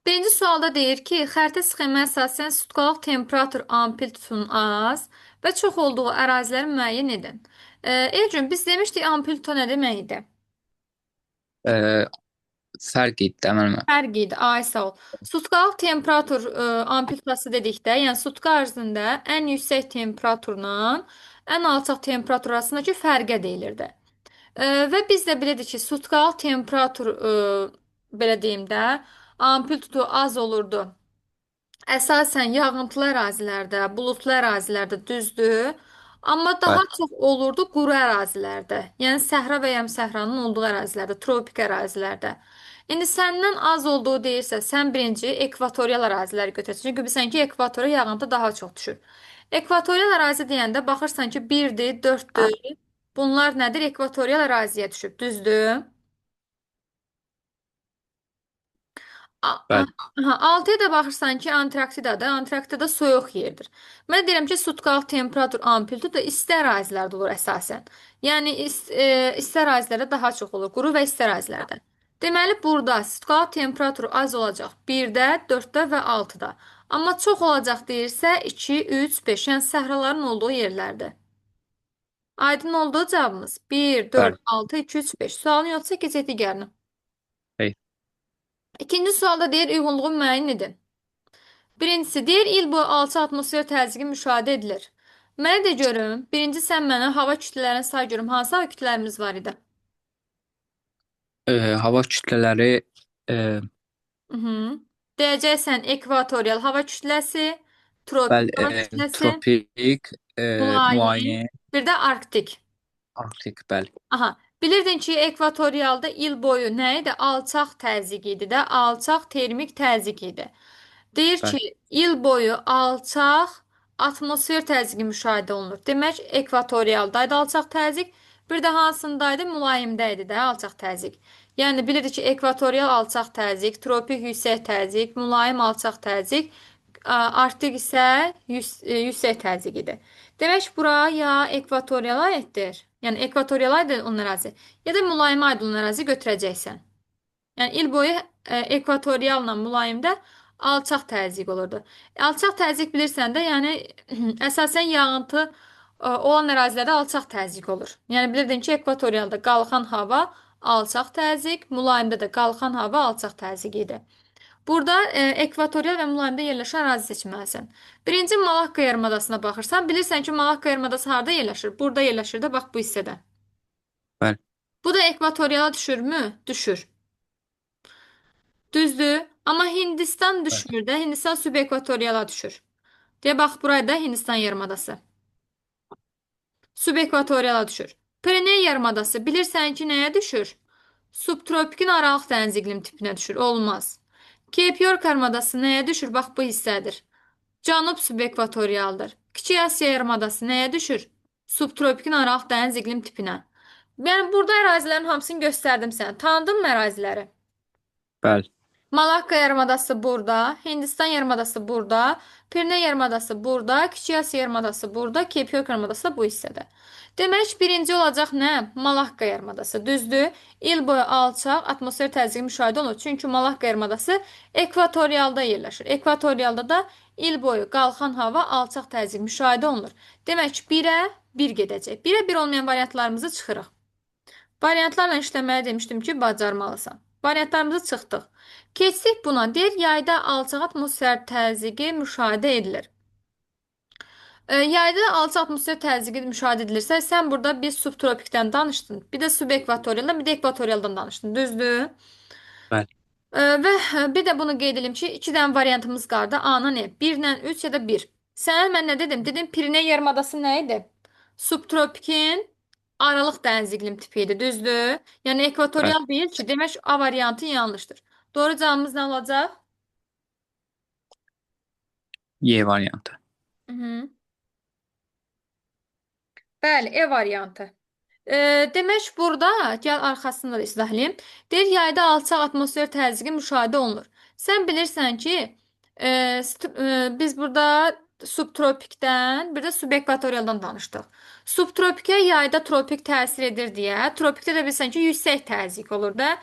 Birinci sualda deyir ki, xəritə sxemə əsasən sutkalıq temperatur amplitudunun az və çox olduğu əraziləri müəyyən edin. Elcün, biz demişdik amplituda nə deməkdir? Ee, Fərq etdi əməlimə. Fərq idi. Ay sağ ol. Sutkalıq temperatur amplitudası dedikdə, yəni sutka ərzində ən yüksək temperaturla ən alçaq temperatur arasındakı fərqə deyilirdi. Və biz də bilirdik ki, sutkalıq temperatur belə deyim də amplitudu az olurdu. Əsasən yağıntılı ərazilərdə, buludlu ərazilərdə düzdür. Amma daha Bəli, çox olurdu quru ərazilərdə. Yəni səhra və yarımsəhranın olduğu ərazilərdə, tropik ərazilərdə. İndi səndən az olduğu deyirsə, sən birinci ekvatorial əraziləri götürəcəksən. Çünki bilirsən ki, ekvatora yağıntı daha çox düşür. Ekvatorial ərazi deyəndə baxırsan ki, 1-dir, 4-dür. Bunlar nədir? Ekvatorial əraziyə düşüb, düzdür? bəli, Aha, 6-ya da baxırsan ki, Antarktidadır. Antarktida soyuq yerdir. Mən deyirəm ki, sutkalıq temperatur amplitudu da isti ərazilərdə olur əsasən. Yəni isti ərazilərdə daha çox olur, quru və isti ərazilərdə. Deməli, burada sutkalıq temperaturu az olacaq 1-də, 4-də və 6-da. Amma çox olacaq deyirsə 2, 3, 5, yəni səhraların olduğu yerlərdə. Aydın olduğu cavabımız 1, 4, bəli. 6, 2, 3, 5. Sualın yoxsa keçək digərinə. Hey. İkinci sualda deyir uyğunluğu müəyyən edin. Birincisi, deyir il boyu alçaq atmosfer təzyiqi müşahidə edilir. Mənə də görüm, birinci sən mənə hava kütlələrinin say görüm, hansı hava kütlələrimiz var idi? Hava kütlələri e, Mhm. Deyəcəksən ekvatorial hava kütləsi, tropik bəli, hava kütləsi, tropik, mülayim, müayyin, bir də arktik. arktik, bəli, Aha, bilirdin ki, ekvatorialda il boyu nə idi? Alçaq təzyiq idi də, alçaq termik təzyiq idi. Deyir ki, bəli, il boyu alçaq atmosfer təzyiqi müşahidə olunur. Demək, ekvatorialdaydı alçaq təzyiq, bir də hansındaydı? Mülayimdə idi də alçaq təzyiq. Yəni bilirdik ki, ekvatorial alçaq təzyiq, tropik yüksək təzyiq, mülayim alçaq təzyiq, arktik isə yüksək təzyiq idi. Demək, bura ya ekvatoriala aiddir, yəni ekvatoriala aid olan ərazi, ya da mülayimə aid olan ərazi götürəcəksən. Yəni il boyu ekvatorialla mülayimdə alçaq təzyiq olurdu. Alçaq təzyiq bilirsən də, yəni əsasən yağıntı olan ərazilərdə alçaq təzyiq olur. Yəni bilirdin ki, ekvatorialda qalxan hava alçaq təzyiq, mülayimdə də qalxan hava alçaq təzyiq idi. Burada ekvatorial və mülayimdə yerləşən ərazi seçməlisən. Birinci Malakka yarımadasına baxırsan, bilirsən ki, Malakka yarımadası harda yerləşir? Burada yerləşir də, bax bu hissədə. bəli, Bu da ekvatoriala düşürmü? Düşür. Düzdür. Amma Hindistan bəli, düşmür də. Hindistan subekvatoriala düşür. Deyə bax buraya da Hindistan yarımadası. Subekvatoriala düşür. Pireneya yarımadası bilirsən ki, nəyə düşür? Subtropikin aralıq dəniz iqlim tipinə düşür. Olmaz. Cape York yarımadası nəyə düşür? Bax bu hissədir. Cənub subekvatorialdır. Kiçik Asiya yarımadası nəyə düşür? Subtropikin aralıq dəniz iqlim tipinə. Yəni burada ərazilərin hamısını göstərdim sənə. Tanıdın mı əraziləri? bəli, Malakka yarımadası burada, Hindistan yarımadası burada, Pirne yarımadası burada, Kiçik Asya yarımadası burada, Cape York yarımadası da bu hissədə. Demək, birinci olacaq nə? Malakka yarımadası. Düzdür? İl boyu alçaq atmosfer təzyiqi müşahidə olunur. Çünki Malakka yarımadası ekvatorialda yerləşir. Ekvatorialda da il boyu qalxan hava alçaq təzyiq müşahidə olunur. Demək, 1-ə 1 gedəcək. 1-ə 1 olmayan variantlarımızı çıxırıq. Variantlarla işləməyi demişdim ki, bacarmalısan. Variantlarımızı çıxdıq. Keçsək buna. Deyir, yayda alçaq atmosfer təzyiqi müşahidə edilir. Yayda alçaq atmosfer təzyiqi müşahidə edilirsə, sən burada bir subtropikdən danışdın, bir də subekvatorialdan, bir də ekvatorialdan danışdın. Düzdür? bəli. Və bir də bunu qeyd edim ki, iki dənə variantımız qaldı. A-na nə? 1 ilə 3 ya da 1. Sənə mən nə dedim? Dedim Piriney yarımadası nə idi? Subtropikin aralıq dəniz iqlim tipi idi. Düzdür? Yəni Bəli. ekvatorial deyil ki, demək A variantı yanlışdır. Doğru cavabımız nə olacaq? Y variantı. Hı -hı. Bəli, E variantı. Demək burada gəl arxasında da izah edeyim. Deyir yayda alçaq atmosfer təzyiqi müşahidə olunur. Sən bilirsən ki, biz burada subtropikdən, bir də subekvatorialdan danışdıq. Subtropikə yayda tropik təsir edir deyə, tropikdə də bilirsən ki, yüksək təzyiq olur da.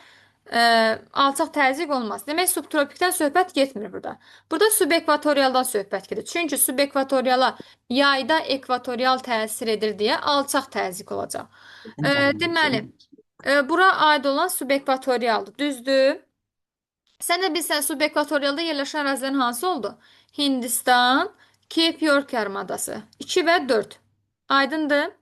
Alçaq təzyiq olmaz. Demək, subtropikdən söhbət getmir burada. Burada subekvatorialdan söhbət gedir. Çünki subekvatoriala yayda ekvatorial təsir edir deyə alçaq təzyiq olacaq. Deməli, bura aid olan subekvatorialdır. Düzdür? Sən də bilsən, subekvatorialda yerləşən ərazilərin hansı oldu? Hindistan, Cape York yarımadası. 2 və 4. Aydındır?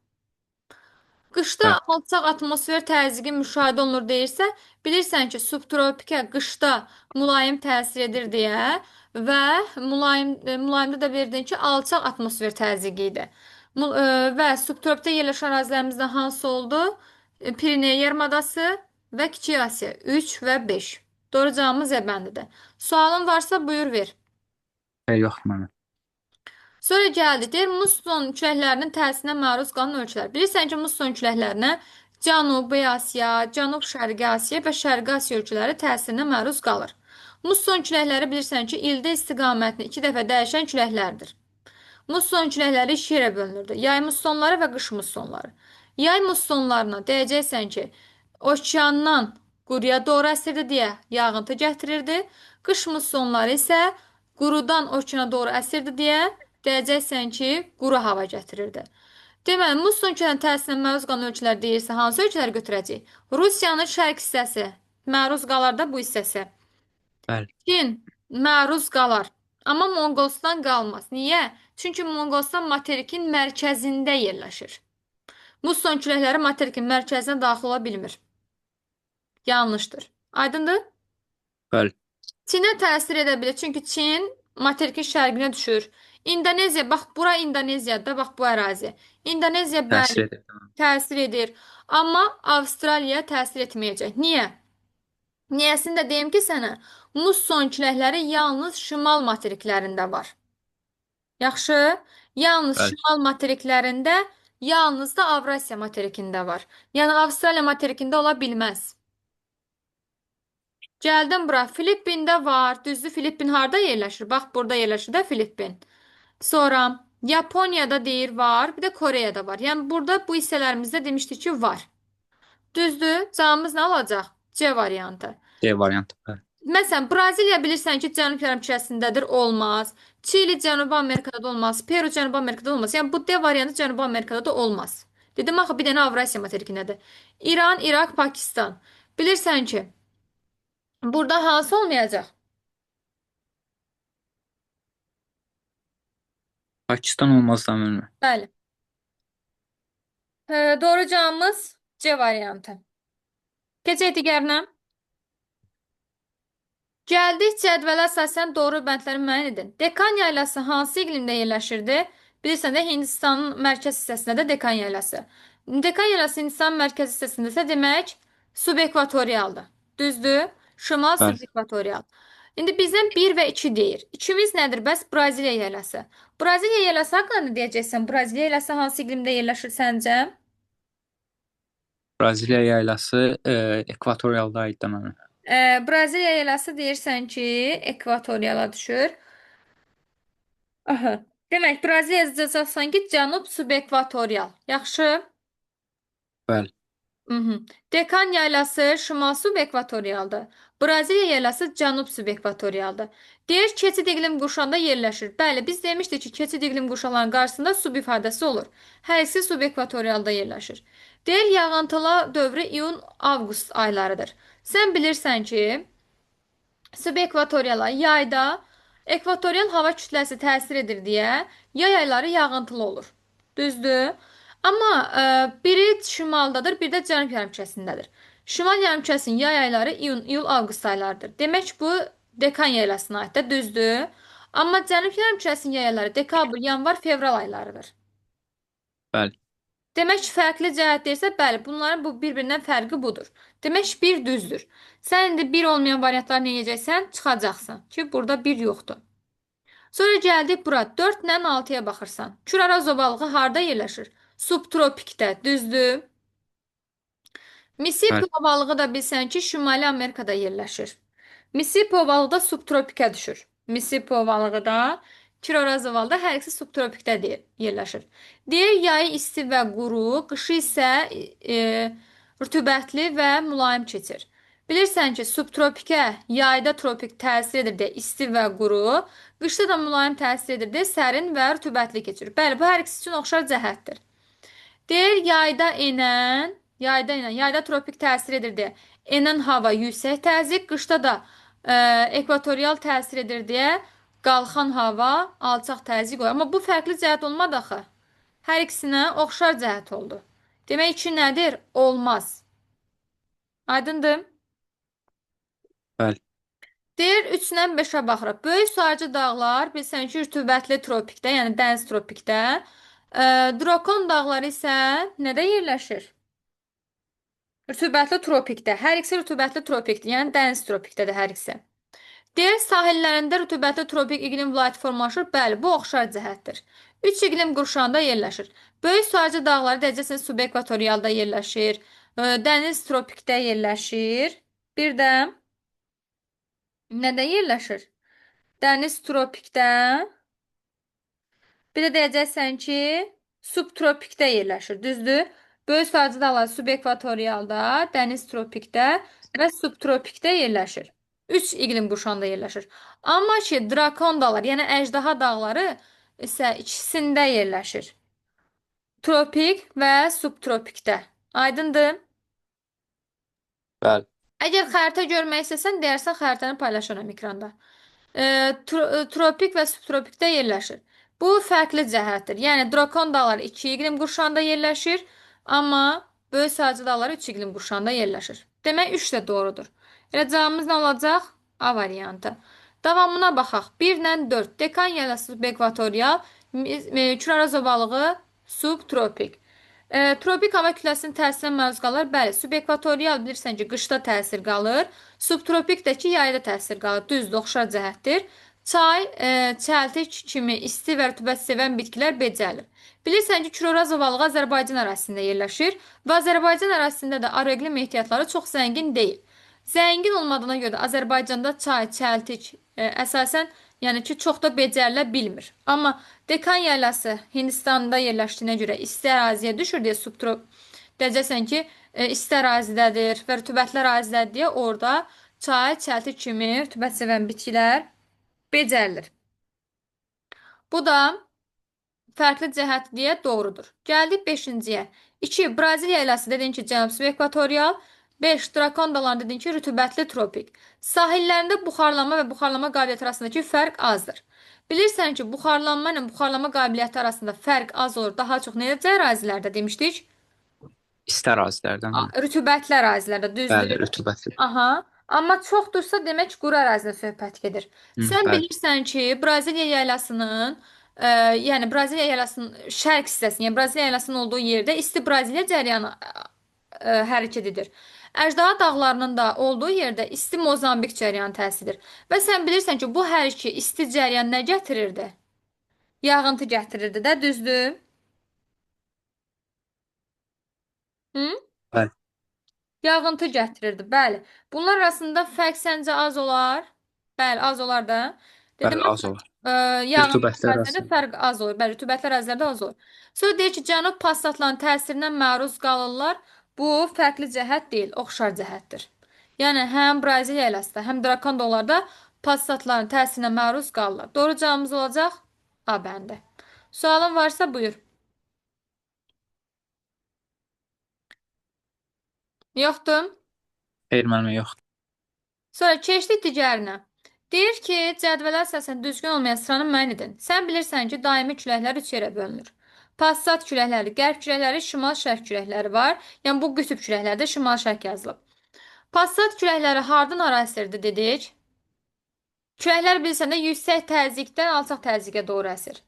Qışda Bəli. alçaq atmosfer təzyiqi müşahidə olunur deyirsə, bilirsən ki, subtropikə qışda mülayim təsir edir deyə və mülayimdə də verdin ki, alçaq atmosfer təzyiqi idi. Və subtropikdə yerləşən ərazilərimizdə hansı oldu? Pireneya yarımadası və Kiçik Asiya 3 və 5. Doğru cavabımız E bəndidir. Sualın varsa buyur ver. Yox mənə. Sonra gəldi, deyir, musson küləklərinin təsirinə məruz qalan ölkələr. Bilirsən ki, musson küləklərinə Cənubi Asiya, Cənub-Şərqi Asiya və Şərqi Asiya ölkələri təsirinə məruz qalır. Musson küləkləri bilirsən ki, ildə istiqamətini 2 dəfə dəyişən küləklərdir. Musson küləkləri 2 yerə bölünürdü. Yay mussonları və qış mussonları. Yay mussonlarına deyəcəksən ki, okeandan quruya doğru əsirdi deyə yağıntı gətirirdi. Qış mussonları isə qurudan okeana doğru əsirdi deyə deyəcəksən ki, quru hava gətirirdi. Deməli, musson küləklərinin təsirinə məruz qalan ölkələr deyirsə, hansı ölkələri götürəcək? Rusiyanın şərq hissəsi məruz qalar da bu hissəsi. Bəli. Çin məruz qalar. Amma Monqolistan qalmaz. Niyə? Çünki Monqolistan materikin mərkəzində yerləşir. Musson küləkləri materikin mərkəzinə daxil ola bilmir. Yanlışdır. Aydındır? Bəli. Çinə təsir edə bilir. Çünki Çin materikin şərqinə düşür. İndoneziya, bax bura İndoneziyadır, bax bu ərazi. İndoneziya bəli Təsir edir. təsir edir. Amma Avstraliyaya təsir etməyəcək. Niyə? Niyəsini də deyim ki sənə, musson küləkləri yalnız şimal materiklərində var. Yaxşı? Yalnız Bəli. şimal materiklərində, yalnız da Avrasiya materikində var. Yəni Avstraliya materikində ola bilməz. Gəldim bura. Filippində var. Düzdür, Filippin harda yerləşir? Bax, burada yerləşir də Filippin. Sonra Yaponiyada deyir var. Bir də Koreyada var. Yəni burada bu hissələrimizdə demişdik ki, var. Düzdür? Cavabımız nə olacaq? C variantı. D variantı. Bəli. Məsələn, Braziliya bilirsən ki, Cənub yarımkürəsindədir, olmaz. Çili Cənubi Amerikada da olmaz. Peru Cənubi Amerikada da olmaz. Yəni bu D variantı Cənubi Amerikada da olmaz. Dedim axı bir dənə Avrasiya materikindədir. İran, İraq, Pakistan. Bilirsən ki, burada hansı olmayacaq? Pakistan olmazdan ölmür. Bəli. Doğru cavabımız C variantı. Keçək digərinə. Gəldik cədvələ əsasən doğru bəndləri müəyyən edin. Dekan yaylası hansı iqlimdə yerləşirdi? Bilirsən də Hindistanın mərkəz hissəsində də Dekan yaylası. Dekan yaylası Hindistanın mərkəz hissəsindəsə demək subekvatorialdır. Düzdür? Şimal Bəli. subekvatorial. İndi bizdən 1 və 2 deyir. İkimiz nədir bəs? Braziliya yaylası. Braziliya yaylası haqqında nə deyəcəksən? Braziliya yaylası hansı iqlimdə yerləşir səncə? Braziliya yaylası ekvatorialda aiddir mənə. Braziliya yaylası deyirsən ki, ekvatoriala düşür. Aha. Demək, Braziliya yazacaqsan ki, cənub subekvatorial. Yaxşı. Bəli. Dekan yaylası şimal subekvatorialdır. Braziliya yaylası cənub subekvatorialdır. Deyir, keçid iqlim qurşağında yerləşir. Bəli, biz demişdik ki, keçid iqlim qurşaqlarının qarşısında sub ifadəsi olur. Hər ikisi subekvatorialda yerləşir. Deyir, yağıntılı dövrü iyun-avqust aylarıdır. Sən bilirsən ki, subekvatoriala yayda ekvatorial hava kütləsi təsir edir deyə yay ayları yağıntılı olur. Düzdür? Amma biri şimaldadır, bir də cənub yarımkürəsindədir. Şimal yarımkürəsinin yay ayları iyun, iyul, avqust aylarıdır. Demək bu dekan yaylasına aiddir, düzdür? Amma cənub yarımkürəsinin yay ayları dekabr, yanvar, fevral aylarıdır. Bəli. Demək fərqli cəhət deyirsə, bəli, bunların bu bir-birindən fərqi budur. Demək bir düzdür. Sən indi bir olmayan variantları nə edəcəksən? Çıxacaqsan ki, burada bir yoxdur. Sonra gəldik bura. 4 ilə 6-ya baxırsan. Küraraz ovalığı harda yerləşir? Subtropikdə, düzdür? Missisipi Bəli. ovalığı da bilsən ki, Şimali Amerikada yerləşir. Missisipi ovalığı da subtropikə düşür. Missisipi ovalığı da Küraraz ovalığı da hər ikisi subtropikdə yerləşir. Deyir, yayı isti və quru, qışı isə rütubətli və mülayim keçir. Bilirsən ki, subtropikə yayda tropik təsir edir deyə isti və quru, qışda da mülayim təsir edir deyə sərin və rütubətli keçir. Bəli, bu hər ikisi üçün oxşar cəhətdir. Deyir yayda tropik təsir edir deyə enən hava yüksək təzyiq, qışda da ekvatorial təsir edir deyə qalxan hava alçaq təzyiq olur. Amma bu fərqli cəhət olmadı axı. Hər ikisinə oxşar cəhət oldu. Demək ki, nədir? Olmaz. Aydındır? Bəli. Deyir 3-dən 5-ə baxırıq. Böyük sayıcı dağlar bilsən ki, rütubətli tropikdə, yəni dəniz tropikdə. Drakon dağları isə nədə yerləşir? Rütubətli tropikdə. Hər ikisi rütubətli tropikdir, yəni dəniz tropikdədir hər ikisi. Deyir sahillərində rütubətli tropik iqlim vilayəti formalaşır. Bəli, bu oxşar cəhətdir. 3 iqlim qurşağında yerləşir. Böyük sayıcı dağları deyəcəksən subekvatorialda yerləşir. Dəniz tropikdə yerləşir. Bir də nədə yerləşir? Dəniz tropikdə. Bir də deyəcəksən ki, subtropikdə yerləşir. Düzdür? Böyük sayıcı dağlar subekvatorialda, dəniz tropikdə və subtropikdə yerləşir. 3 iqlim qurşağında yerləşir. Amma ki, drakon dağlar, yəni əjdaha dağları isə ikisində yerləşir. Tropik və subtropikdə. Aydındır? Bəli. Əgər xəritə görmək istəsən, deyərsən xəritəni paylaşıram ekranda. Tropik və subtropikdə yerləşir. Bu fərqli cəhətdir. Yəni Drakon dağları 2 iqlim qurşağında yerləşir, amma böyük sayıcı dağlar 3 iqlim qurşağında yerləşir. Demək 3 də doğrudur. Elə cavabımız nə olacaq? A variantı. Davamına baxaq. 1 ilə 4. Dekan yaylası subekvatorial, Küraraz ovalığı subtropik. Tropik hava kütləsinin təsirinə məruz qalır. Bəli, subekvatorial bilirsən ki, qışda təsir qalır. Subtropikdəki yayda təsir qalır. Düzdür, oxşar cəhətdir. Çay, çəltik kimi isti və rütubət sevən bitkilər becərilir. Bilirsən ki, Küroraz ovalığı Azərbaycan ərazisində yerləşir və Azərbaycan ərazisində də aeroqlim ehtiyatları çox zəngin deyil. Zəngin olmadığına görə də Azərbaycanda çay, çəltik əsasən yəni ki, çox da becərilə bilmir. Amma Dekan yaylası Hindistanda yerləşdiyinə görə isti əraziyə düşür deyə deyəcəksən ki, isti ərazidədir və rütubətli ərazidədir deyə orada çay, çəltik kimi rütubət sevən bitkilər becərilir. Bu da fərqli cəhət deyə doğrudur. Gəldik 5-ciyə. 2. Braziliya yaylası dedin ki, cənub ekvatorial. 5. Drakon dağları dedin ki, rütubətli tropik. Sahillərində buxarlanma və buxarlama qabiliyyəti arasındakı fərq azdır. Bilirsən ki, buxarlanma ilə buxarlama qabiliyyəti arasında fərq az olur. Daha çox necə ərazilərdə demişdik? İsti ərazilərdən mi? Rütubətli ərazilərdə, düzdür? Bəli, rütubətli. Aha. Amma çoxdursa demək quru ərazidə söhbət gedir. Sən Bəli. bilirsən ki, Braziliya yaylasının yəni Braziliya yaylasının şərq hissəsində, yəni Braziliya yaylasının olduğu yerdə isti Braziliya cəryanı hərəkət edir. Əjdaha dağlarının da olduğu yerdə isti Mozambik cəryanı təsir edir. Və sən bilirsən ki, bu hər iki isti cəryan nə gətirirdi? Yağıntı gətirirdi də, düzdür? Hı? Bəli. Yağıntı gətirirdi, bəli. Bunlar arasında fərq səncə az olar? Bəli, az olar da. Dedim, Bəli, az olur. yağıntı Rütubətli ərazilərdə ərazi. fərq az olur. Bəli, rütubətli ərazilərdə az olur. Sonra deyir ki, cənub passatlarının təsirinə məruz qalırlar. Bu fərqli cəhət deyil, oxşar cəhətdir. Yəni həm Braziliya yaylasında, həm Drakon dağlarda passatların təsirinə məruz qalırlar. Doğru cavabımız olacaq A bəndə. Sualın varsa buyur. Yoxdur? Xeyr, mənimə yoxdur. Sonra keçdik digərinə. Deyir ki, cədvələ əsasən düzgün olmayan sıranı müəyyən edin. Sən bilirsən ki, daimi küləklər 3 yerə bölünür. Passat küləkləri, qərb küləkləri, şimal-şərq küləkləri var. Yəni bu qütb küləklərdə şimal-şərq yazılıb. Passat küləkləri hardan arasirdi dedik? Küləklər bilirsən də yüksək təzyiqdən alçaq təzyiqə doğru əsir.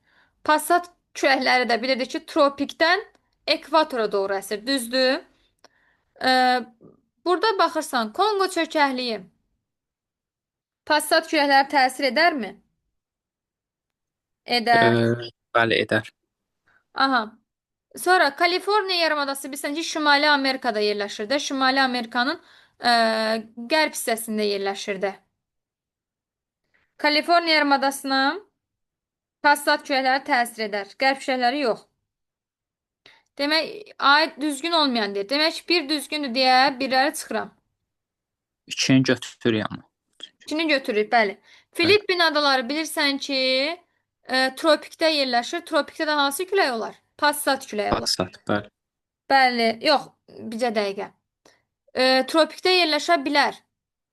Passat küləkləri də bilirdik ki, tropikdən ekvatora doğru əsir. Düzdür? Burada baxırsan, Konqo çökəkliyi Passat küləkləri təsir edərmi? Edər. Bəli, edər. Aha. Sonra Kaliforniya yarımadası bilirsən ki, Şimali Amerikada yerləşir də. Şimali Amerikanın qərb hissəsində yerləşir də. Kaliforniya yarımadasına Passat küləkləri təsir edər. Qərb küləkləri yox. Demək, ay düzgün olmayan deyir. Demək ki, bir düzgündür deyə birləri çıxıram. İkini götürürük amma. İkini götürürük, bəli. Bəli. Filippin adaları bilirsən ki, tropikdə yerləşir. Tropikdə də hansı külək olar? Passat küləyi olar. Passat, bəli. Bəli, yox, bircə dəqiqə. Tropikdə yerləşə bilər.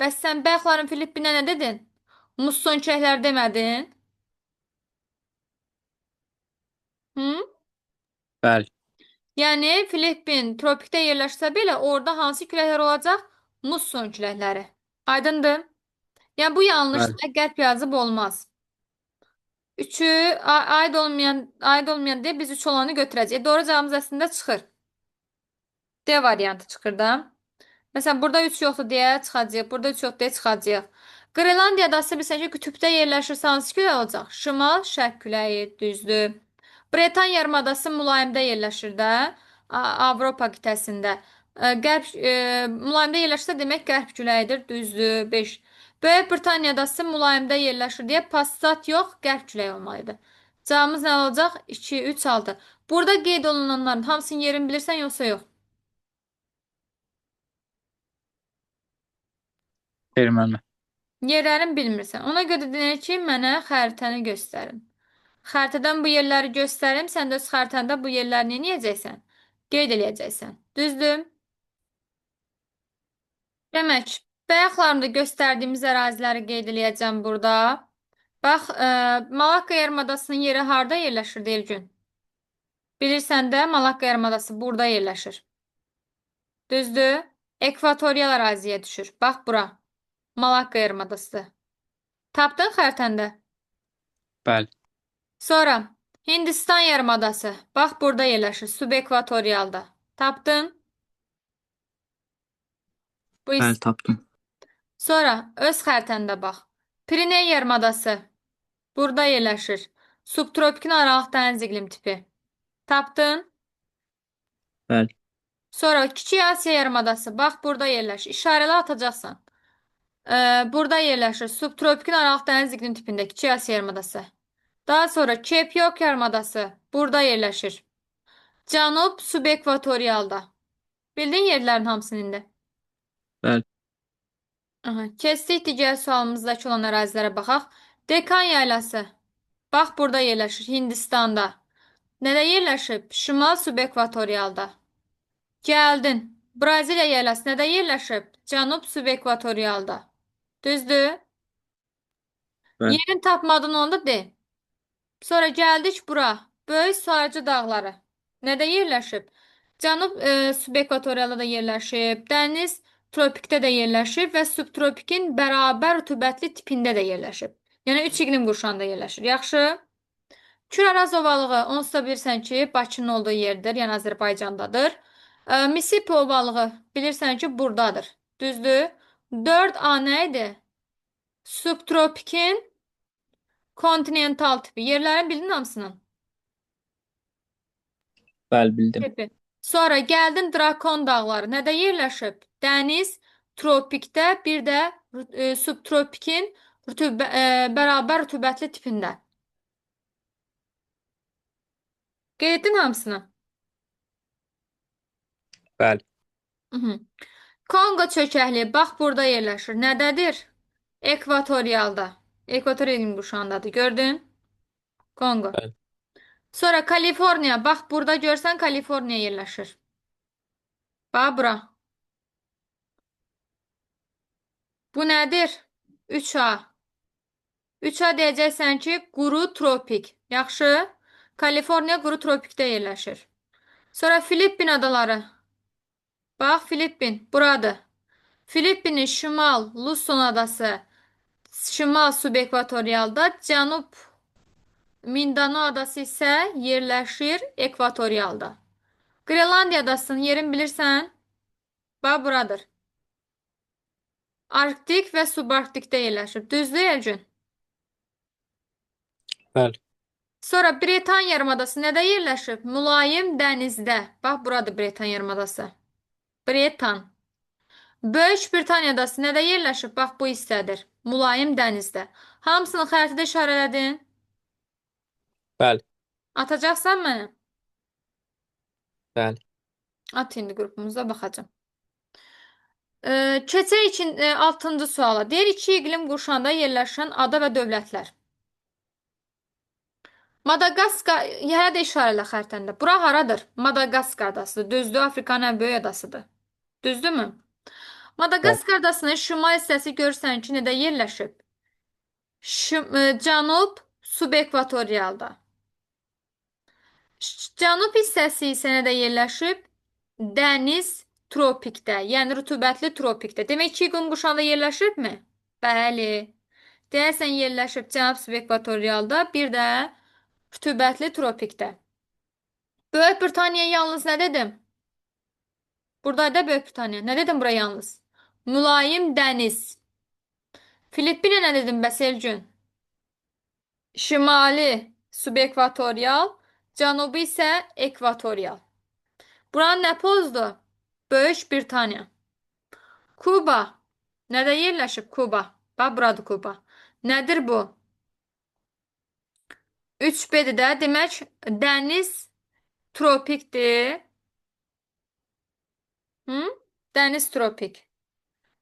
Bəs sən bayaqların Filippinə nə dedin? Musson küləkləri demədin? Hı? Bəli, Yəni Filippin tropikdə yerləşsə belə orada hansı küləklər olacaq? Musson küləkləri. Aydındır? Yəni bu bəli. yanlışdır. Qərb yazıb olmaz. Üçü aid olmayan deyə biz üç olanı götürəcəyik. Doğru cavabımız əslində çıxır. D variantı çıxır da. Məsələn, burada 3 yoxdur deyə çıxacaq. Burada 3 yoxdur deyə çıxacaq. Qrenlandiya adası bilirsən ki, qütbdə yerləşirsə hansı külək olacaq? Şimal, şərq küləyi, düzdür. Bretan yarımadası mülayimdə yerləşir də. Avropa qitəsində. Mülayimdə yerləşirsə demək qərb küləyidir, düzdür. 5. Böyük Britaniya adası mülayimdə yerləşir deyə passat yox, qərb küləyi olmalıdır. Cavabımız nə olacaq? 2, 3, 6. Burada qeyd olunanların hamısının yerini bilirsən yoxsa yox? Verin müəllimə. Yerlərini bilmirsən. Ona görə deyək ki, mənə xəritəni göstərin. Xəritədən bu yerləri göstərim, sən də öz xəritəndə bu yerləri nə edəcəksən? Qeyd eləyəcəksən. Düzdür? Demək, bayaqlarımda göstərdiyimiz əraziləri qeyd eləyəcəm burada. Bax, Malakka yarımadasının yeri harda yerləşir Elgün? Bilirsən də Malakka yarımadası burada yerləşir. Düzdür? Ekvatorial əraziyə düşür. Bax bura. Malakka yarımadası. Tapdın xəritəndə? Bəli, Sonra Hindistan yarımadası. Bax burada yerləşir. Subekvatorialda. Tapdın? Bu bəli, tapdım. Sonra öz xəritəndə bax. Piriney yarımadası. Burada yerləşir. Subtropikin aralıq dəniz iqlim tipi. Tapdın? Bəli, Sonra Kiçik Asiya yarımadası. Bax burada yerləşir. İşarələ atacaqsan. Burada yerləşir. Subtropikin aralıq dəniz iqlim tipində Kiçik Asiya yarımadası. Daha sonra Cape York yarımadası. Burada yerləşir. Cənub subekvatorialda. Bildin yerlərin hamısını indi. bəli, Aha. Keçdik digər sualımızdakı olan ərazilərə baxaq. Dekan yaylası. Bax burada yerləşir. Hindistanda. Nədə yerləşib? Şimal subekvatorialda. Gəldin. Braziliya yaylası nədə yerləşib? Cənub subekvatorialda. Düzdür? bəli, Yerin tapmadın onda de. Sonra gəldik bura. Böyük Sarıcı dağları. Nədə yerləşib? Cənub subekvatorialda da yerləşib. Dəniz tropikdə də yerləşib və subtropikin bərabər rütubətli tipində də yerləşib. Yəni 3 iqlim qurşağında yerləşir. Yaxşı. Kür-Araz ovalığı onsuz da bilirsən ki, Bakının olduğu yerdir, yəni Azərbaycandadır. Mississippi ovalığı bilirsən ki, buradadır. Düzdür? 4A nə idi? Subtropikin kontinental tipi. Yerlərin bildin hamısının? bəli, bildim. Tipi. Sonra gəldin Drakon dağları. Nədə yerləşib? Dəniz tropikdə, bir də subtropikin bərabər rütubətli tipində. Qeyd etdin hamısını? Bəli, Mhm. Konqo çökəkliyi bax burada yerləşir. Nədədir? Ekvatorialda. Ekvator iqlim qurşağındadır. Gördün? Konqo. bəli, Sonra Kaliforniya. Bax burada görsən Kaliforniya yerləşir. Bax bura. Bu nədir? 3A. 3A deyəcəksən ki, quru tropik. Yaxşı. Kaliforniya quru tropikdə yerləşir. Sonra Filippin adaları. Bax Filippin. Buradır. Filippinin şimal Luzon adası. Şimal subekvatorialda. Cənub Mindano adası isə yerləşir ekvatorialda. Qrenlandiya adasının yerini bilirsən? Bax buradır. Arktik və subarktikdə yerləşir. Düzdür Elgün? bəli, Sonra Bretan yarımadası nədə yerləşib? Mülayim dənizdə. Bax buradır Bretan yarımadası. Bretan. Böyük Britaniya adası nədə yerləşib? Bax bu hissədir. Mülayim dənizdə. Hamısını xəritədə işarələdin. bəli, Atacaqsan mənə? bəli. At indi qrupumuza baxacağım. Keçək için 6-cı suala. Deyir, iki iqlim qurşağında yerləşən ada və dövlətlər. Madagaskar, hələ də işarələ xəritəndə. Bura haradır? Madagaskar adasıdır. Düzdür, Afrikanın ən böyük adasıdır. Düzdürmü? Bəli. Madagaskar adasının şimal hissəsi görürsən ki, nədə yerləşib? Cənub subekvatorialda. Cənub hissəsi isə nədə yerləşib? Dəniz tropikdə, yəni rütubətli tropikdə. Demək ki, iqlim qurşağında yerləşibmi? Bəli. Deyəsən yerləşib cənub subekvatorialda, bir də rütubətli tropikdə. Böyük Britaniya yalnız nə dedim? Buradaydı Böyük Britaniya. Nə dedim bura yalnız? Mülayim dəniz. Filippinə nə dedim bəs Elgün? Şimali subekvatorial, cənubi isə ekvatorial. Buranın nə pozdur? Böyük Britaniya. Kuba. Nədə yerləşib Kuba? Bax, buradır Kuba. Nədir bu? 3B-dir də. Demək, dəniz tropikdir. Hı? Dəniz tropik.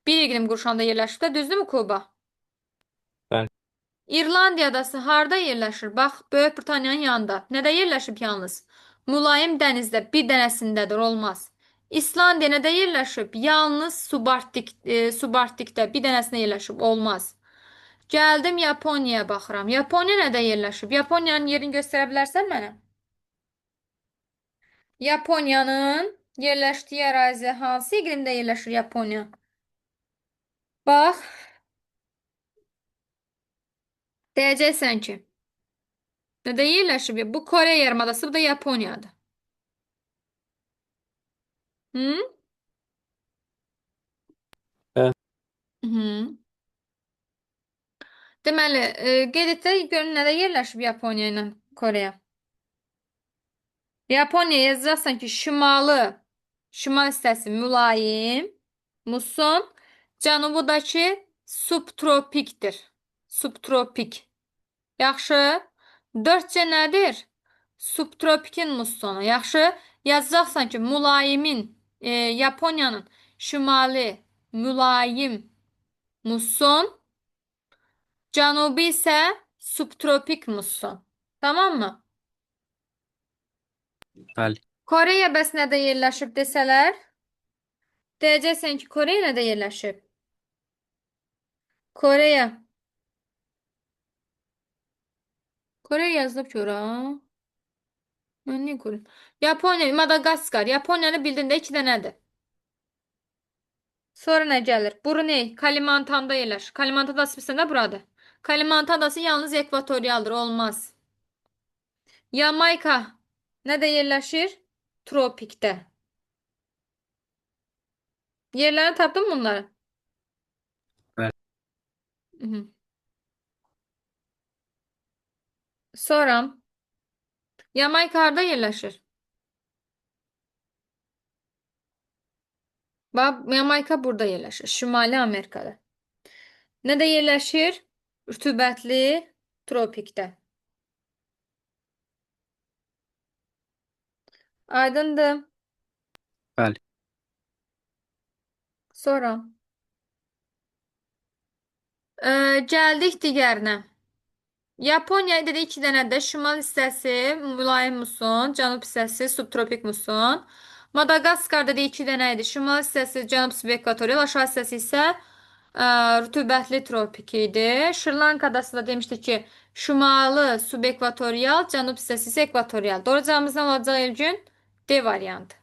Bir iqlim qurşağında yerləşib də, düzdürmü Kuba? Bəli. İrlandiya adası harda yerləşir? Bax, Böyük Britaniyanın yanında. Nədə yerləşib yalnız? Mülayim dənizdə bir dənəsindədir, olmaz. İslandiya nədə yerləşib? Yalnız subarktikdə bir dənəsində yerləşib, olmaz. Gəldim Yaponiyaya baxıram. Yaponiya nədə yerləşib? Yaponiyanın yerini göstərə bilərsən mənə? Yaponiyanın yerləşdiyi ərazi hansı iqlimdə yerləşir Yaponiya? Bax, deyəcəksən ki, nədə yerləşib? Bu Kore yarımadası, bu da Yaponiyadır. Hı? Bəli. Hı. Deməli, qeyd et də görün nədə yerləşib Yaponiya ilə Koreya. Yaponiya yazacaqsan ki, şimal hissəsi mülayim, muson, cənubudakı subtropikdir. Subtropik. Yaxşı. 4C nədir? Subtropikin mussonu. Yaxşı. Yazacaqsan ki, Yaponiyanın şimali mülayim musson, cənubi isə subtropik musson. Tamam mı? Bəli. Koreya bəs nədə yerləşib desələr? Deyəcəksən ki, Koreya nədə yerləşib? Koreya. Koreya yazılıb ki, ora. Mən niyə Koreya? Yaponiya, Madagaskar. Yaponiyanı bildin də 2 dənədir. Sonra nə gəlir? Bruney, Kalimantan'da yerləşir. Kalimantan adası bilsən də buradır. Kalimantan adası yalnız ekvatorialdır, olmaz. Yamayka nədə yerləşir? Tropikdə. Yerlərini tapdın mı bunları? Bəli. Hı. Sonra Yamayka harda yerləşir? Bax, Yamayka burada yerləşir. Şimali Amerikada. Nədə yerləşir? Rütubətli tropikdə. Aydındır. Bəli. Sonra gəldik digərinə. Yaponiya dedi 2 dənədir. Şimal hissəsi mülayim muson, cənub hissəsi subtropik muson. Madagaskar dedi 2 dənə idi. Şimal hissəsi cənub subekvatorial, aşağı hissəsi isə rütubətli tropik idi. Şri-Lanka adası da demişdi ki, şimalı subekvatorial, cənub hissəsi isə ekvatorial. Doğru cavabımız nə olacaq Elgün? D variantı.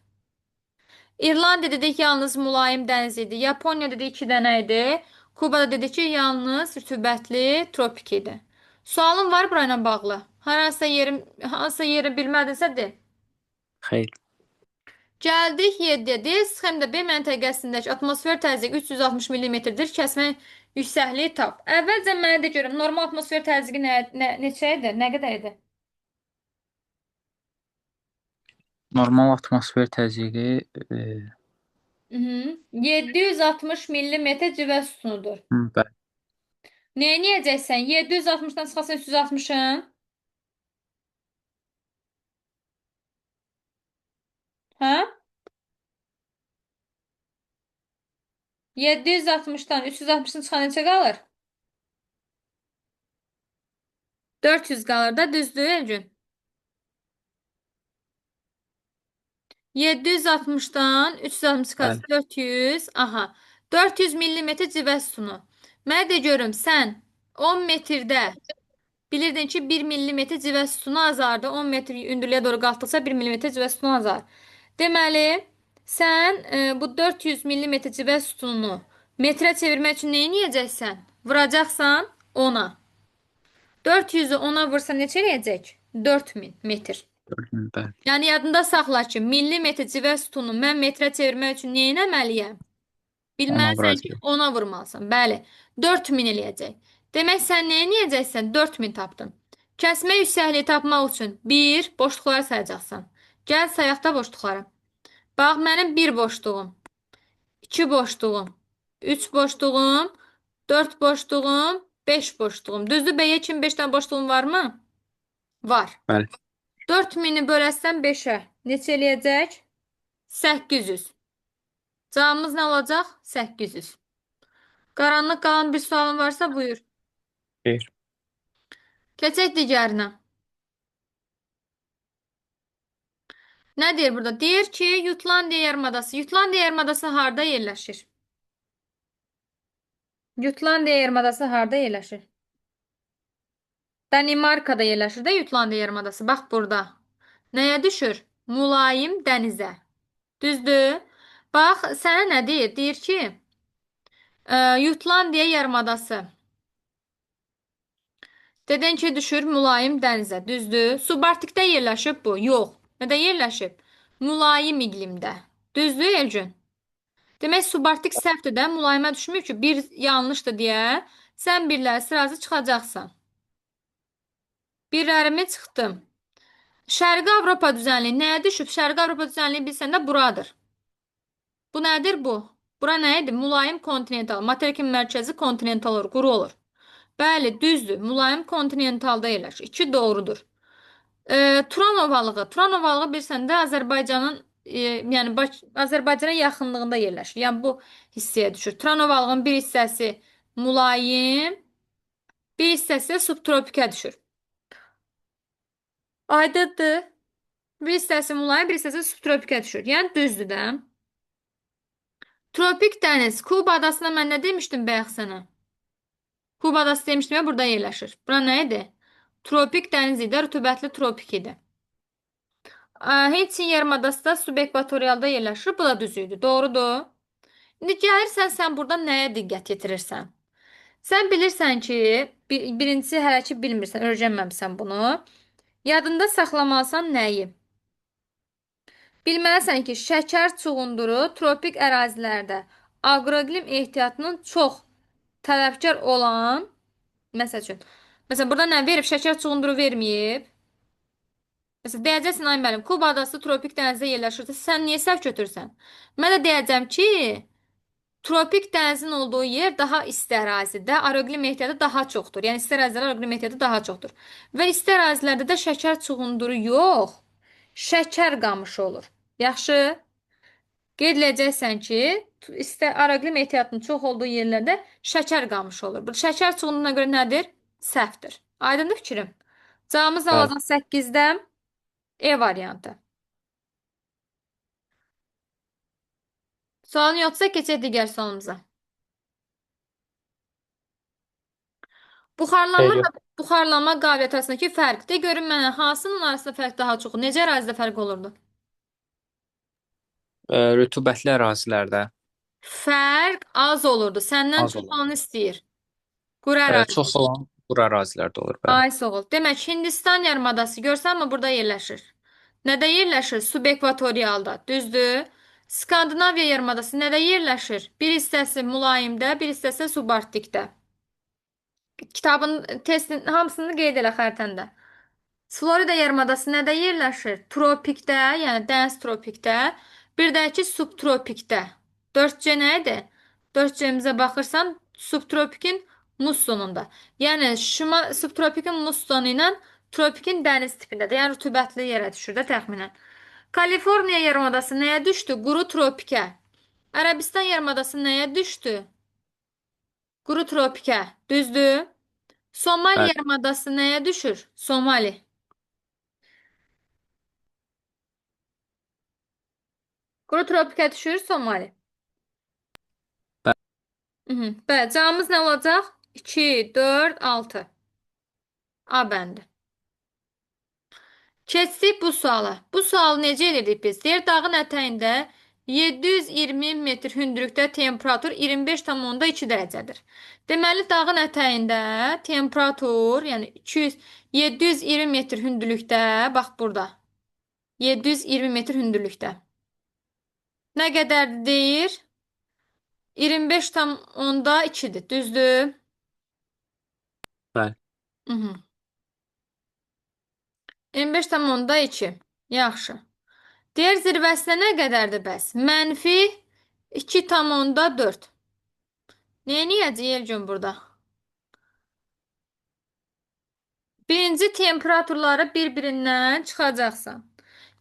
İrlandiya dedik yalnız mülayim dəniz idi. Yaponiya dedi 2 dənə idi. Kubada dedi ki, yalnız rütubətli tropik idi. Sualın var burayla bağlı. Hansısa yeri bilmədinsə de. Xeyr. Gəldik 7-yə. D sxemdə B məntəqəsindəki atmosfer təzyiqi 360 mm-dir. Kəsmə yüksəkliyi tap. Əvvəlcə mənə de görüm, normal atmosfer təzyiqi neçə idi? Nə qədər idi? Normal atmosfer təzyiqi 760 mm civə sütunudur. bəli. Neyniyəcəksən? 760-dan çıxasan 360-ın. Hə? 760-dan 360-ın çıxan neçə qalır? 400 qalır da, düzdür Elgün? 760-dan 360 çıxarsa Bəli. 400. Aha. 400 millimetr civə sütunu. Mənə de görüm, sən 10 metrdə bilirdin ki 1 millimetr civə sütunu azardı. 10 metr hündürlüyə doğru qalxdıqca 1 millimetr civə sütunu azar. Deməli, sən bu 400 millimetr civə sütununu metrə çevirmək üçün nə edəcəksən? Vuracaqsan 10-a. 400-ü 10-a vursa neçə eləyəcək? 4000 metr. Bəli. Yəni yadında saxla ki, millimetr civə sütunu mən metrə çevirmək üçün nə etməliyəm? Ona Bilməlisən ki, vuracağıq. ona vurmalısan. Bəli, 4000 eləyəcək. Demək sən nə edəcəksən? 4000 tapdın. Kəsmə yüksəkliyi tapmaq üçün 1 boşluqları sayacaqsan. Gəl sayaq da boşluqları. Bax, mənim 1 boşluğum, 2 boşluğum, 3 boşluğum, 4 boşluğum, 5 boşluğum. Düzdür, bəyə kimi 5 dənə boşluğum varmı? Var. Bəli. 4000-i böləsən 5-ə neçə eləyəcək? 800. Cavabımız nə olacaq? 800. Qaranlıq qalan bir sualın varsa buyur. Xeyr. Keçək digərinə. Nə deyir burada? Deyir ki, Jutlandiya yarımadası. Jutlandiya yarımadası harda yerləşir? Jutlandiya yarımadası harda yerləşir? Danimarkada yerləşir də Jutlandiya yarımadası. Bax burada. Nəyə düşür? Mülayim dənizə. Düzdür? Bax, sənə nə deyir? Deyir ki, Jutlandiya yarımadası. Dedin ki, düşür mülayim dənizə. Düzdür? Subarktikdə yerləşib bu? Yox. Nədə yerləşib? Mülayim iqlimdə. Düzdür Elgün? Demək, subarktik səhvdir də, mülayimə düşmür ki, bir yanlışdır deyə sən birləri sırası çıxacaqsan. Birlərimi çıxdım. Şərqi Avropa düzənliyi nəyə düşüb? Şərqi Avropa düzənliyi bilsən də buradır. Bu nədir bu? Bura nə idi? Mülayim kontinental. Materikin mərkəzi kontinental olur, quru olur. Bəli, düzdür. Mülayim kontinentalda yerləşir. 2 doğrudur. Turan ovalığı. Turan ovalığı bilsən də Azərbaycanın yəni Azərbaycana yaxınlığında yerləşir. Yəni bu hissəyə düşür. Turan ovalığının bir hissəsi mülayim, bir hissəsi subtropikə düşür. Aydındır. Bir hissəsi mülayim, bir hissəsi subtropikə düşür. Yəni düzdür də. Tropik dəniz. Kuba adasına mən nə demişdim bayaq sənə? Kuba adası demişdim ya, burada yerləşir. Bura nə idi? Tropik dəniz idi, rütubətli tropik idi. Heytin yarımadası da subekvatorialda yerləşir. Bu da düz idi. Doğrudur. İndi gəlirsən, sən burada nəyə diqqət yetirirsən? Sən bilirsən ki, birincisi hələ ki bilmirsən, öyrənməmsən bunu. Yadında saxlamalısan nəyi? Bilməlisən ki, şəkər çuğunduru tropik ərazilərdə aqroiqlim ehtiyatının çox tələbkar olan, məsəl üçün, burada nə verib? Şəkər çuğunduru verməyib. Məsələn, deyəcəksin, ay müəllim, Kuba adası tropik dənizdə yerləşirsə, sən niyə səhv götürürsən? Mən də deyəcəm ki, tropik dənizin olduğu yer daha isti ərazidə, aqroiqlim ehtiyatı daha çoxdur. Yəni, isti ərazilərdə aqroiqlim ehtiyatı daha çoxdur. Və isti ərazilərdə də şəkər çuğunduru yox, şəkər qamışı olur. Yaxşı? Qeyd edəcəksən ki, aqroiqlim ehtiyatının çox olduğu yerlərdə şəkər qamışı olur. Bu şəkər çuğunduruna görə nədir? Səhvdir. Aydındır fikrim? Cavabımız nə Bəli. olacaq 8-dən? E variantı. Sualın yoxsa keçək digər sualımıza. Buxarlanma Xeyr, yox. və buxarlanma qabiliyyəti arasındakı fərq. De görün mənə, hansının arasında fərq daha çoxdur? Necə ərazidə fərq olurdu? Rütubətli ərazilərdə Fərq az olurdu. Səndən az çox olur. olanı istəyir. Quru ərazi. Çox olan quru ərazilərdə olur, bəli. Ay soğul. Demək, Hindistan yarımadası görsənmi burada yerləşir? Nədə yerləşir? Subekvatorialda. Düzdür? Skandinaviya yarımadası nədə yerləşir? Bir hissəsi mülayimdə, bir hissəsi subarktikdə. Kitabın testin hamısını qeyd elə xəritəndə. Florida yarımadası nədə yerləşir? Tropikdə, yəni dəniz tropikdə, bir də ki subtropikdə. 4C nə idi? 4C-mizə baxırsan, subtropikin mussonunda. Yəni subtropikin mussonu ilə tropikin dəniz tipindədir. Yəni rütubətli yerə düşür də təxminən. Kaliforniya yarımadası nəyə düşdü? Quru tropikə. Ərəbistan yarımadası nəyə düşdü? Quru tropikə. Düzdür? Somali Bəli, yarımadası nəyə düşür? Somali. Quru tropikə düşür Somali. bəli, Mhm. Bəli, cavabımız nə olacaq? 2, 4, 6. A bəndi. Keçdik bu suala. Bu sualı necə edirik biz? Deyir, dağın ətəyində 720 metr hündürlükdə temperatur 25,2 dərəcədir. Deməli, dağın ətəyində temperatur, yəni 200, 720 metr hündürlükdə, bax burada. 720 metr hündürlükdə. Nə qədərdir deyir? 25,2-dir. Düzdür? bəli. Mhm. 25,2. Yaxşı. Deyir zirvəsinə nə qədərdir bəs? Mənfi 2,4. Neyniyəcək Elgün burada? Birinci temperaturları bir-birindən çıxacaqsan.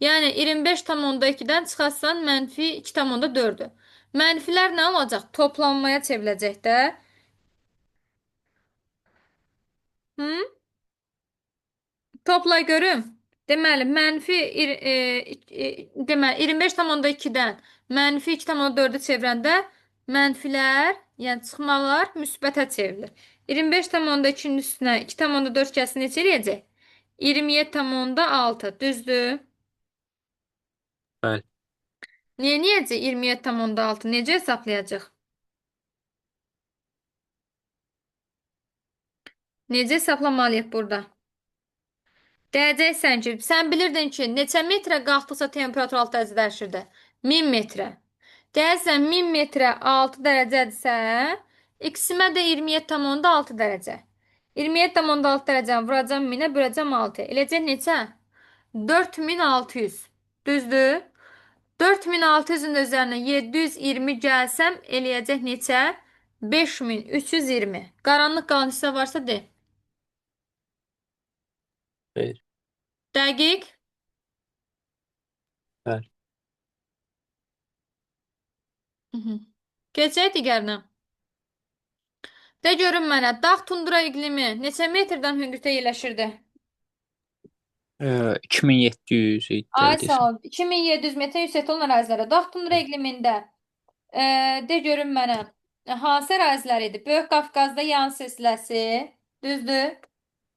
Yəni 25,2-dən çıxarsan mənfi 2,4-dür. Mənfilər nə olacaq? Toplanmaya çevriləcək də. Hı? Topla görüm. Deməli, deməli 25,2-dən mənfi 2,4-ü çevirəndə mənfilər, yəni çıxmalar müsbətə çevrilir. 25,2-nin üstünə 2,4 kəsi neçə eləyəcək? 27,6. Düzdür? Bəli. Neyəcək 27,6? Necə hesablayacaq? Necə hesablamalıyıq burada? Deyəcəksən ki, sən bilirdin ki, neçə metrə qalxdıqca temperatur 6 dərəcə dəyişirdi? 1000 metrə. Deyərsən 1000 metrə 6 dərəcədirsə, x'imə də 27,6 dərəcə. 27,6 dərəcəni vuracam 1000-ə, böləcəm 6-ya. Eləcək neçə? 4600. Düzdür? 4600-ün üzərinə 720 gəlsəm, eləyəcək neçə? 5320. Qaranlıq qalan hissə varsa de. Xeyr. Dəqiq. Bəli. Mhm. Keçək digərinə. De görün mənə, dağ tundra iqlimi neçə metrdən hündürlükdə yerləşirdi? 2700 idi Ay sağ desəm. ol. 2700 metr yüksəkdə olan ərazilərə. Dağ tundra iqlimində de görün mənə, hansı ərazilər idi? Böyük Qafqazda yan silsiləsi, düzdür?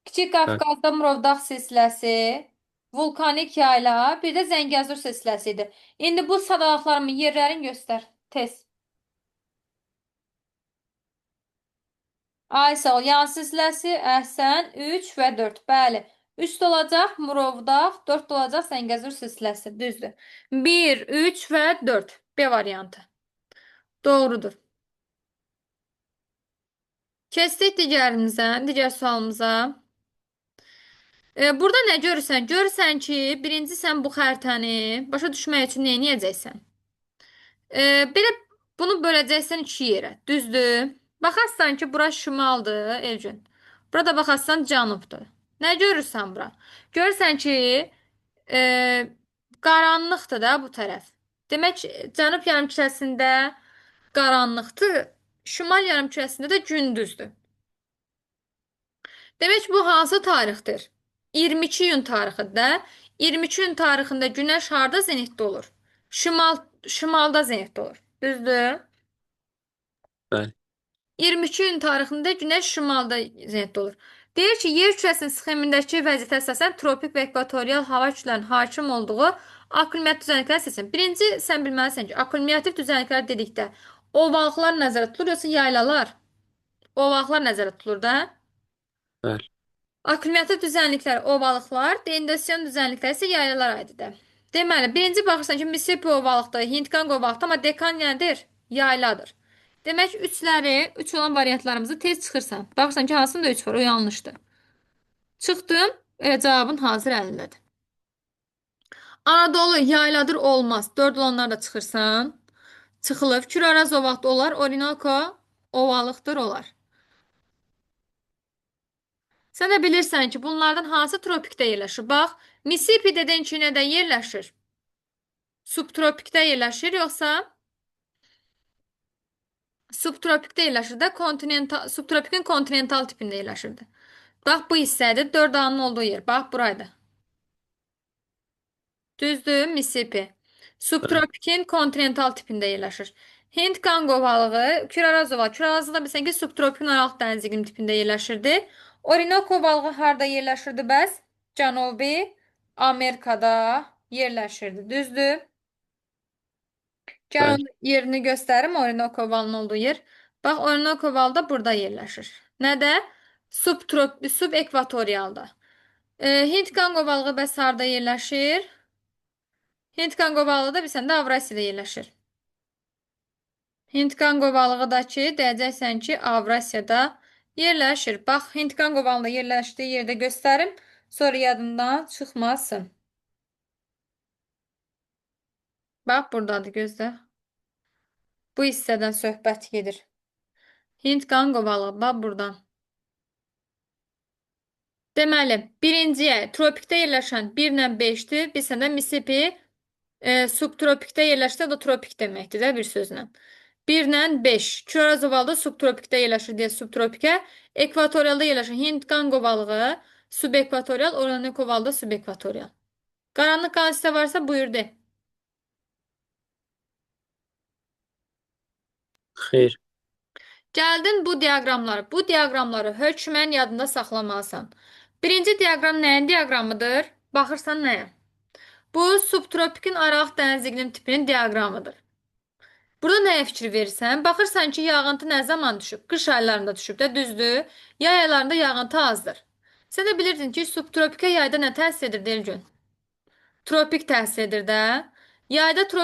Kiçik Bəli. Qafqazda Murovdağ silsiləsi, vulkanik yayla, bir də Zəngəzur silsiləsi idi. İndi bu sadaqlarımı yerlərini göstər. Tez. Ay sağ ol. Yan silsiləsi, Əhsən, 3 və 4. Bəli. 3 olacaq Murovdağ, 4 olacaq Zəngəzur silsiləsi. Düzdür. 1, 3 və 4. B variantı. Doğrudur. Keçdik digərimizə, digər sualımıza. Burada nə görürsən? Görürsən ki, birinci sən bu xəritəni başa düşmək üçün nə edəcəksən? Belə bunu böləcəksən iki yerə. Düzdür? Baxarsan ki, bura şimaldır, Elgün. Burada baxarsan cənubdur. Nə görürsən bura? Görürsən ki, e, qaranlıqdır da bu tərəf. Demək, cənub yarımkürəsində qaranlıqdır, şimal yarımkürəsində də gündüzdür. Demək bu hansı tarixdir? 22 iyun tarixidir. 22 iyun tarixində günəş harda zenitdə olur? Şimalda zenitdə olur. Düzdür? Bəli. 22 iyun tarixində günəş şimalda zenitdə olur. Deyir ki, yer kürəsinin sxemindəki vəziyyətə əsasən tropik və ekvatorial hava kütlələrinin hakim olduğu aklimət düzənlikləri seçin. Birinci sən bilməlisən ki, aklimativ düzənliklər dedikdə ovalıqlar nəzərdə tutulur, yoxsa yaylalar? Ovalıqlar nəzərdə tutulur da. Bəli. Akkumulyativ düzənliklər ovalıqlar, dendrasiyon düzənlikləri isə yaylalar aiddir. Deməli, birinci baxırsan ki, Mississippi ovalıqdır, Hindqanq ovalıqdır, amma Dekan nədir? Yayladır. Demək, üç olan variantlarımızı tez çıxırsan. Baxırsan ki, hansında 3 var, o yanlışdır. Çıxdım, cavabın hazır əlindədir. Anadolu yayladır olmaz. 4 olanlar da çıxırsan. Çıxılıb. Küraraz ovalıqda olar, Orinoco ovalıqdır olar. Sən də bilirsən ki, bunlardan hansı tropikdə yerləşir? Bax, Mississippi dedin ki, nədə yerləşir? Subtropikdə yerləşir, yoxsa? Subtropikdə yerləşir də, subtropikin kontinental tipində yerləşirdi. Bax bu hissədir, 4 A'nın olduğu yer. Bax buraydı. Düzdür, Mississippi. Bəli. Subtropikin kontinental tipində yerləşir. Hind Konqo balığı, Küraraz ovalı. Kürarazı da bilsən ki, subtropikin aralıq dəniz iqlim tipində yerləşirdi. Orinoco balığı harda yerləşirdi bəs? Cənubi Amerikada yerləşirdi. Düzdür? Gəl Bəli. onun yerini göstərim, Orinoco balının olduğu yer. Bax, Orinoco balı da burada yerləşir. Nədə? Subekvatorialda. Hind Konqo balığı bəs harda yerləşir? Hind Konqo balığı da bilsən də Avrasiyada yerləşir. Hind Konqo balığı da ki, deyəcəksən ki, Avrasiyada yerləşir. Bax, Hind Konqo balığı yerləşdiyi yerdə göstərim, sonra yadından çıxmasın. Bax, buradadır, gözlə. Bu hissədən söhbət gedir. Hind Konqo balığı, bax, buradan. Deməli, birinciyə tropikdə yerləşən 1 ilə 5-dir. Bilsən də Mississippi subtropikdə yerləşsə o da tropik deməkdir də bir sözlə. 1 ilə 5. Küraz ovalı subtropikdə yerləşir deyə subtropikə. Ekvatorialda yerləşən Hind Konqo balığı subekvatorial, Orinoco balığı da subekvatorial. Qaranlıq qalan sizdə varsa buyur de. Xeyr. Gəldin bu diaqramları. Bu diaqramları hökmən yadında saxlamalısan. Birinci diaqram nəyin diaqramıdır? Baxırsan nəyə? Bu subtropikin aralıq dəniz iqlim tipinin diaqramıdır. Burada nəyə fikir verirsən? Baxırsan ki, yağıntı nə zaman düşüb? Qış aylarında düşüb də, düzdür? Yay aylarında yağıntı azdır. Sən də bilirdin ki, subtropikə yayda nə təsir edir Delgün? Tropik təsir edir də. Yayda tropik